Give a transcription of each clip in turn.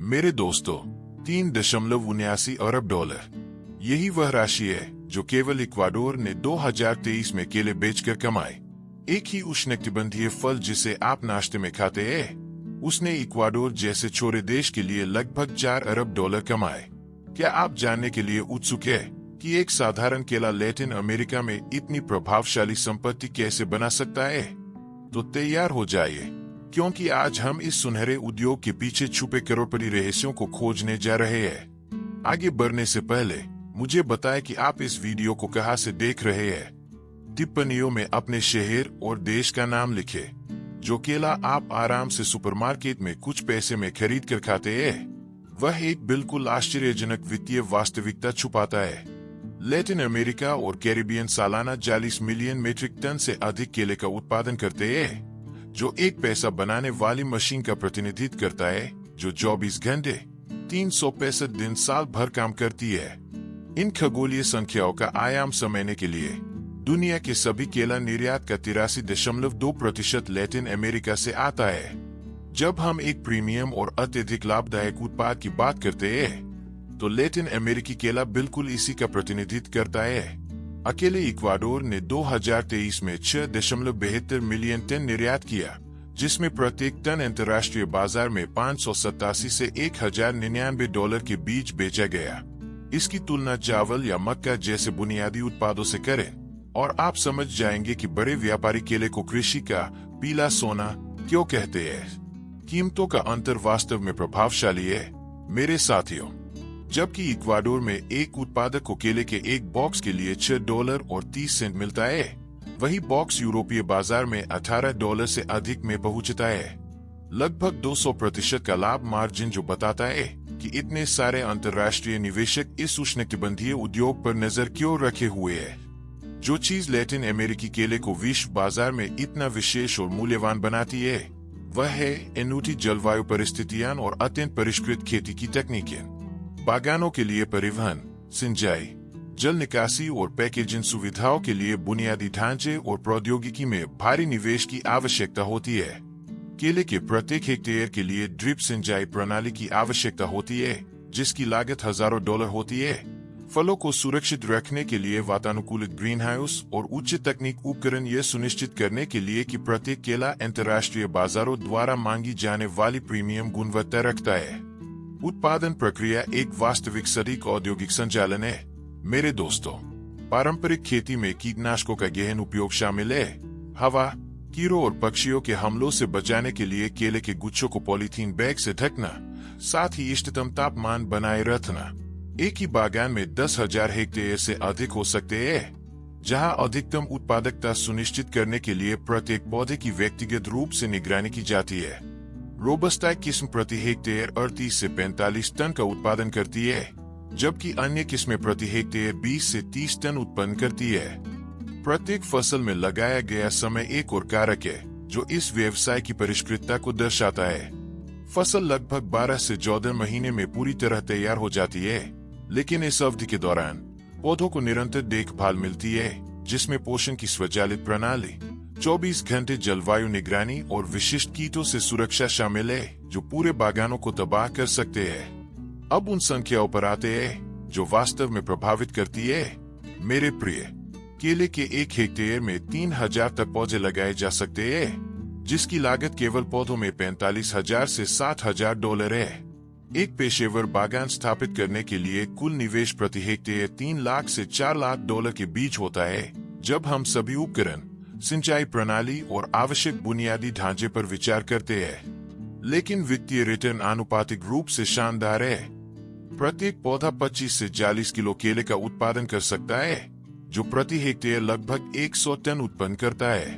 मेरे दोस्तों, 3.79 अरब डॉलर, यही वह राशि है जो केवल इक्वाडोर ने 2023 में केले बेचकर कमाए। एक ही उष्णकटिबंधीय फल जिसे आप नाश्ते में खाते हैं, उसने इक्वाडोर जैसे छोटे देश के लिए लगभग 4 अरब डॉलर कमाए। क्या आप जानने के लिए उत्सुक है कि एक साधारण केला लैटिन अमेरिका में इतनी प्रभावशाली संपत्ति कैसे बना सकता है? तो तैयार हो जाइए, क्योंकि आज हम इस सुनहरे उद्योग के पीछे छुपे करोड़पति रहस्यों को खोजने जा रहे हैं। आगे बढ़ने से पहले मुझे बताएं कि आप इस वीडियो को कहां से देख रहे हैं। टिप्पणियों में अपने शहर और देश का नाम लिखें। जो केला आप आराम से सुपरमार्केट में कुछ पैसे में खरीद कर खाते हैं, वह एक बिल्कुल आश्चर्यजनक वित्तीय वास्तविकता छुपाता है। लैटिन अमेरिका और कैरिबियन सालाना 40 मिलियन मीट्रिक टन से अधिक केले का उत्पादन करते हैं, जो एक पैसा बनाने वाली मशीन का प्रतिनिधित्व करता है, जो 24 घंटे 365 दिन साल भर काम करती है। इन खगोलीय संख्याओं का आयाम समझने के लिए दुनिया के सभी केला निर्यात का 83.2% लैटिन अमेरिका से आता है। जब हम एक प्रीमियम और अत्यधिक लाभदायक उत्पाद की बात करते हैं, तो लैटिन अमेरिकी केला बिल्कुल इसी का प्रतिनिधित्व करता है। अकेले इक्वाडोर ने 2023 में 6.72 मिलियन टन निर्यात किया, जिसमें प्रत्येक टन अंतर्राष्ट्रीय बाजार में 587 से 1099 डॉलर के बीच बेचा गया। इसकी तुलना चावल या मक्का जैसे बुनियादी उत्पादों से करें और आप समझ जाएंगे कि बड़े व्यापारी केले को कृषि का पीला सोना क्यों कहते हैं। कीमतों का अंतर वास्तव में प्रभावशाली है मेरे साथियों। जबकि इक्वाडोर में एक उत्पादक को केले के एक बॉक्स के लिए $6.30 मिलता है, वही बॉक्स यूरोपीय बाजार में $18 से अधिक में पहुंचता है। लगभग 200% का लाभ मार्जिन, जो बताता है कि इतने सारे अंतर्राष्ट्रीय निवेशक इस उष्णकटिबंधीय उद्योग पर नजर क्यों रखे हुए हैं। जो चीज लैटिन अमेरिकी केले को विश्व बाजार में इतना विशेष और मूल्यवान बनाती है, वह है अनूठी जलवायु परिस्थितियां और अत्यंत परिष्कृत खेती की तकनीकें। बागानों के लिए परिवहन, सिंचाई, जल निकासी और पैकेजिंग सुविधाओं के लिए बुनियादी ढांचे और प्रौद्योगिकी में भारी निवेश की आवश्यकता होती है। केले के प्रत्येक हेक्टेयर के लिए ड्रिप सिंचाई प्रणाली की आवश्यकता होती है, जिसकी लागत हजारों डॉलर होती है। फलों को सुरक्षित रखने के लिए वातानुकूलित ग्रीन हाउस और उच्च तकनीक उपकरण यह सुनिश्चित करने के लिए कि प्रत्येक केला अंतर्राष्ट्रीय बाजारों द्वारा मांगी जाने वाली प्रीमियम गुणवत्ता रखता है। उत्पादन प्रक्रिया एक वास्तविक सटीक औद्योगिक संचालन है मेरे दोस्तों। पारंपरिक खेती में कीटनाशकों का गहन उपयोग शामिल है। हवा, कीड़ों और पक्षियों के हमलों से बचाने के लिए केले के गुच्छों को पॉलीथीन बैग से ढकना, साथ ही इष्टतम तापमान बनाए रखना। एक ही बागान में 10,000 हेक्टेयर से अधिक हो सकते हैं, जहां अधिकतम उत्पादकता सुनिश्चित करने के लिए प्रत्येक पौधे की व्यक्तिगत रूप से निगरानी की जाती है। रोबस्टा किस्म प्रति हेक्टेयर 38 से 45 टन का उत्पादन करती है, जबकि अन्य किस्में प्रति हेक्टेयर 20 से 30 टन उत्पन्न करती है। प्रत्येक फसल में लगाया गया समय एक और कारक है जो इस व्यवसाय की परिष्कृतता को दर्शाता है। फसल लगभग 12 से 14 महीने में पूरी तरह तैयार हो जाती है, लेकिन इस अवधि के दौरान पौधों को निरंतर देखभाल मिलती है, जिसमें पोषण की स्वचालित प्रणाली, 24 घंटे जलवायु निगरानी और विशिष्ट कीटों से सुरक्षा शामिल है, जो पूरे बागानों को तबाह कर सकते हैं। अब उन संख्याओं पर आते हैं जो वास्तव में प्रभावित करती है मेरे प्रिय। केले के एक हेक्टेयर में 3,000 तक पौधे लगाए जा सकते हैं, जिसकी लागत केवल पौधों में 45,000 से 60,000 डॉलर है। एक पेशेवर बागान स्थापित करने के लिए कुल निवेश प्रति हेक्टेयर 3 लाख से 4 लाख डॉलर के बीच होता है, जब हम सभी उपकरण, सिंचाई प्रणाली और आवश्यक बुनियादी ढांचे पर विचार करते हैं। लेकिन वित्तीय रिटर्न आनुपातिक रूप से शानदार है। प्रत्येक पौधा 25 से 40 किलो केले का उत्पादन कर सकता है, जो प्रति हेक्टेयर लगभग 100 टन उत्पन्न करता है।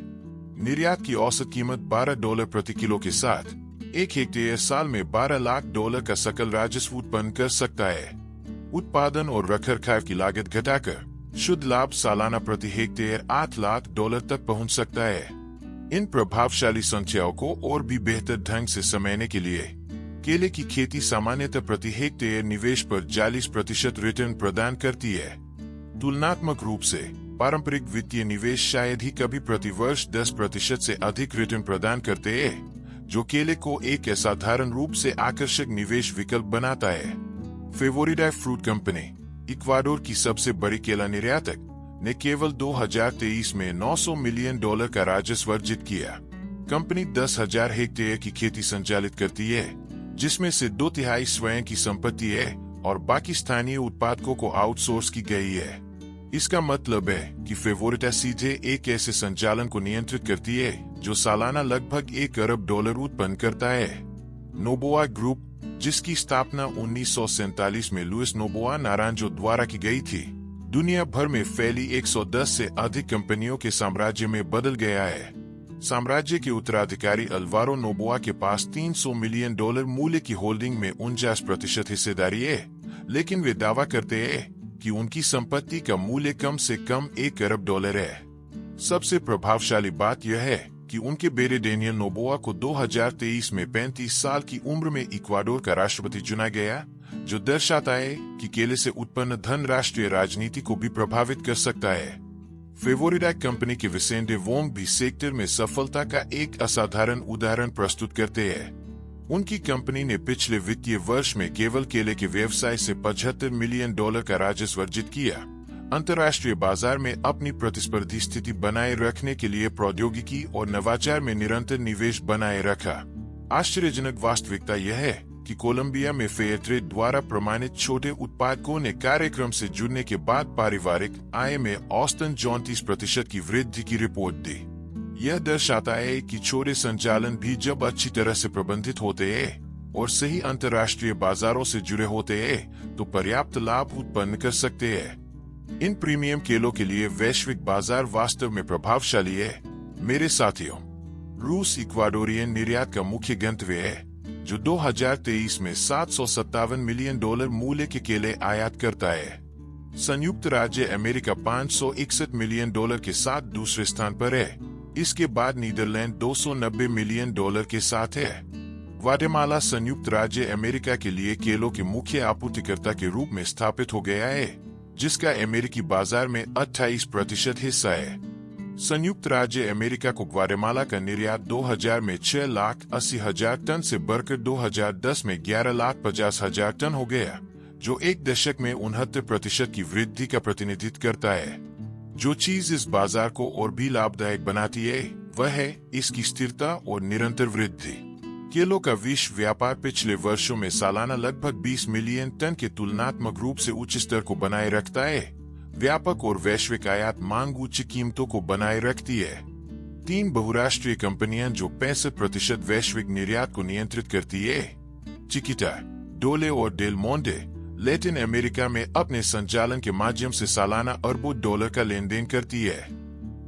निर्यात की औसत कीमत $12 प्रति किलो के साथ एक हेक्टेयर साल में $12 लाख का सकल राजस्व उत्पन्न कर सकता है। उत्पादन और रखरखाव की लागत घटाकर शुद्ध लाभ सालाना प्रति हेक्टेयर $8 लाख तक पहुंच सकता है। इन प्रभावशाली संख्याओं को और भी बेहतर ढंग से समझने के लिए केले की खेती सामान्यतः प्रति हेक्टेयर निवेश पर 40% रिटर्न प्रदान करती है। तुलनात्मक रूप से पारंपरिक वित्तीय निवेश शायद ही कभी प्रति वर्ष 10% से अधिक रिटर्न प्रदान करते हैं, जो केले को एक असाधारण रूप से आकर्षक निवेश विकल्प बनाता है। फेवोरिडा फ्रूट कंपनी, इक्वाडोर की सबसे बड़ी केला निर्यातक, ने केवल 2023 में $900 मिलियन का राजस्व अर्जित किया। कंपनी 10,000 हेक्टेयर की खेती संचालित करती है, जिसमें से 2/3 स्वयं की संपत्ति है और बाकी स्थानीय उत्पादकों को आउटसोर्स की गई है। इसका मतलब है कि फेवोरिटा सीधे एक ऐसे संचालन को नियंत्रित करती है जो सालाना लगभग $1 अरब उत्पन्न करता है। नोबोआ ग्रुप, जिसकी स्थापना 1947 में लुइस नोबोआ नारांजो द्वारा की गई थी, दुनिया भर में फैली 110 से अधिक कंपनियों के साम्राज्य में बदल गया है। साम्राज्य के उत्तराधिकारी अल्वारो नोबोआ के पास $300 मिलियन मूल्य की होल्डिंग में 49% हिस्सेदारी है, लेकिन वे दावा करते हैं कि उनकी संपत्ति का मूल्य कम से कम $1 अरब है। सबसे प्रभावशाली बात यह है कि उनके बेटे डेनियल नोबोआ को 2023 में 35 साल की उम्र में इक्वाडोर का राष्ट्रपति चुना गया, जो दर्शाता है कि केले से उत्पन्न धन राष्ट्रीय राजनीति को भी प्रभावित कर सकता है। फेवोरिडा कंपनी के विसेंटे वोंग भी सेक्टर में सफलता का एक असाधारण उदाहरण प्रस्तुत करते हैं। उनकी कंपनी ने पिछले वित्तीय वर्ष में केवल केले के व्यवसाय से $75 मिलियन का राजस्व अर्जित किया। अंतर्राष्ट्रीय बाजार में अपनी प्रतिस्पर्धी स्थिति बनाए रखने के लिए प्रौद्योगिकी और नवाचार में निरंतर निवेश बनाए रखा। आश्चर्यजनक वास्तविकता यह है कि कोलंबिया में फेयर ट्रेड द्वारा प्रमाणित छोटे उत्पादकों ने कार्यक्रम से जुड़ने के बाद पारिवारिक आय में औसतन 34% की वृद्धि की रिपोर्ट दी। यह दर्शाता है कि छोटे संचालन भी जब अच्छी तरह से प्रबंधित होते हैं और सही अंतर्राष्ट्रीय बाजारों से जुड़े होते हैं तो पर्याप्त लाभ उत्पन्न कर सकते हैं। इन प्रीमियम केलों के लिए वैश्विक बाजार वास्तव में प्रभावशाली है। मेरे साथियों, रूस इक्वाडोरियन निर्यात का मुख्य गंतव्य है, जो 2023 में $757 मिलियन मूल्य के केले आयात करता है। संयुक्त राज्य अमेरिका $561 मिलियन के साथ दूसरे स्थान पर है। इसके बाद नीदरलैंड $290 मिलियन के साथ है। ग्वाटेमाला संयुक्त राज्य अमेरिका के लिए केलों के मुख्य आपूर्तिकर्ता के रूप में स्थापित हो गया है, जिसका अमेरिकी बाजार में 28% हिस्सा है। संयुक्त राज्य अमेरिका को ग्वाटेमाला का निर्यात 2000 में 6,80,000 टन से बढ़कर 2010 में 11,50,000 टन हो गया, जो एक दशक में 69% की वृद्धि का प्रतिनिधित्व करता है। जो चीज इस बाजार को और भी लाभदायक बनाती है वह है इसकी स्थिरता और निरंतर वृद्धि। केलों का विश्व व्यापार पिछले वर्षों में सालाना लगभग 20 मिलियन टन के तुलनात्मक रूप से उच्च स्तर को बनाए रखता है। व्यापक और वैश्विक आयात मांग उच्च कीमतों को बनाए रखती है। 3 बहुराष्ट्रीय कंपनियां जो 65% वैश्विक निर्यात को नियंत्रित करती है, चिकिटा, डोले और डेल मोंटे, लैटिन अमेरिका में अपने संचालन के माध्यम से सालाना अरबों डॉलर का लेन देन करती है।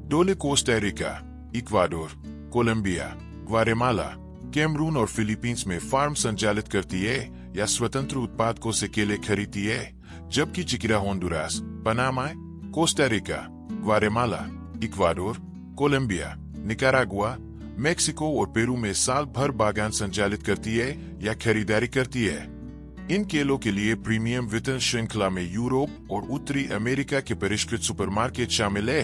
Dole Costa Rica, Ecuador, Colombia, Guatemala, Cameroon और फिलीपींस में फार्म संचालित करती है या स्वतंत्र उत्पादकों से केले खरीदती है, जबकि Chiquita Honduras, Panama, Costa Rica, Guatemala, Ecuador, Colombia, Nicaragua, Mexico और पेरू में साल भर बागान संचालित करती है या खरीदारी करती है। इन केलों के लिए प्रीमियम वितरण श्रृंखला में यूरोप और उत्तरी अमेरिका के परिष्कृत सुपरमार्केट शामिल है,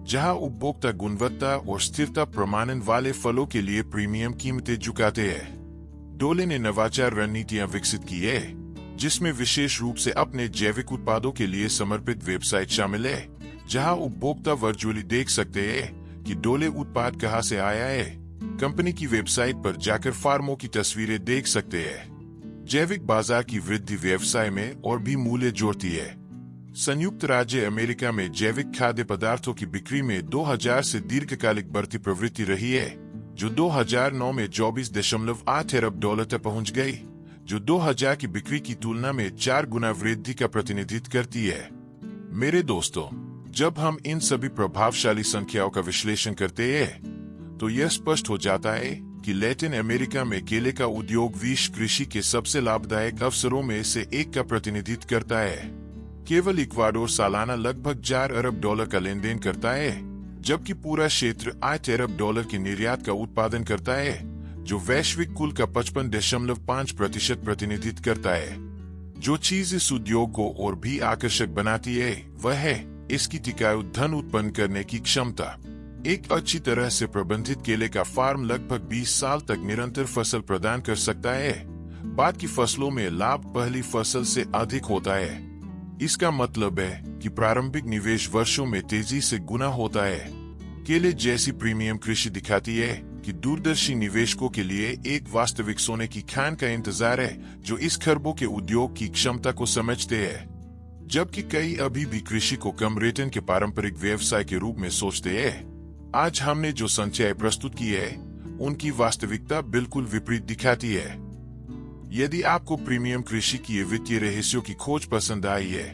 जहां उपभोक्ता गुणवत्ता और स्थिरता प्रमाणन वाले फलों के लिए प्रीमियम कीमतें चुकाते हैं। डोले ने नवाचार रणनीतियां विकसित की है, जिसमें विशेष रूप से अपने जैविक उत्पादों के लिए समर्पित वेबसाइट शामिल है, जहां उपभोक्ता वर्चुअली देख सकते हैं कि डोले उत्पाद कहां से आया है। कंपनी की वेबसाइट पर जाकर फार्मों की तस्वीरें देख सकते हैं। जैविक बाजार की वृद्धि व्यवसाय में और भी मूल्य जोड़ती है। संयुक्त राज्य अमेरिका में जैविक खाद्य पदार्थों की बिक्री में 2000 से दीर्घकालिक बढ़ती प्रवृत्ति रही है, जो 2009 में $24.8 अरब तक पहुंच गई, जो 2000 की बिक्री की तुलना में 4 गुना वृद्धि का प्रतिनिधित्व करती है। मेरे दोस्तों, जब हम इन सभी प्रभावशाली संख्याओं का विश्लेषण करते हैं, तो यह स्पष्ट हो जाता है कि लैटिन अमेरिका में केले का उद्योग विश्व कृषि के सबसे लाभदायक अवसरों में से एक का प्रतिनिधित्व करता है। केवल इक्वाडोर सालाना लगभग $4 अरब का लेन देन करता है, जबकि पूरा क्षेत्र $8 अरब की निर्यात का उत्पादन करता है, जो वैश्विक कुल का 55.5% प्रतिनिधित्व करता है। जो चीज इस उद्योग को और भी आकर्षक बनाती है वह है इसकी टिकाऊ धन उत्पन्न करने की क्षमता। एक अच्छी तरह से प्रबंधित केले का फार्म लगभग 20 साल तक निरंतर फसल प्रदान कर सकता है। बाद की फसलों में लाभ पहली फसल से अधिक होता है। इसका मतलब है कि प्रारंभिक निवेश वर्षों में तेजी से गुना होता है। केले जैसी प्रीमियम कृषि दिखाती है कि दूरदर्शी निवेशकों के लिए एक वास्तविक सोने की खान का इंतजार है, जो इस खरबों के उद्योग की क्षमता को समझते हैं। जबकि कई अभी भी कृषि को कम रिटर्न के पारंपरिक व्यवसाय के रूप में सोचते हैं। आज हमने जो संचय प्रस्तुत की है, उनकी वास्तविकता बिल्कुल विपरीत दिखाती है। यदि आपको प्रीमियम कृषि की वित्तीय रहस्यों की खोज पसंद आई है,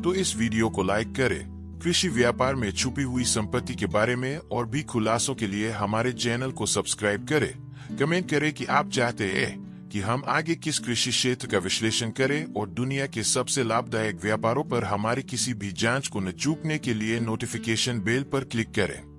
तो इस वीडियो को लाइक करें। कृषि व्यापार में छुपी हुई संपत्ति के बारे में और भी खुलासों के लिए हमारे चैनल को सब्सक्राइब करें। कमेंट करें कि आप चाहते हैं कि हम आगे किस कृषि क्षेत्र का विश्लेषण करें, और दुनिया के सबसे लाभदायक व्यापारों पर हमारी किसी भी जांच को न चूकने के लिए नोटिफिकेशन बेल पर क्लिक करें।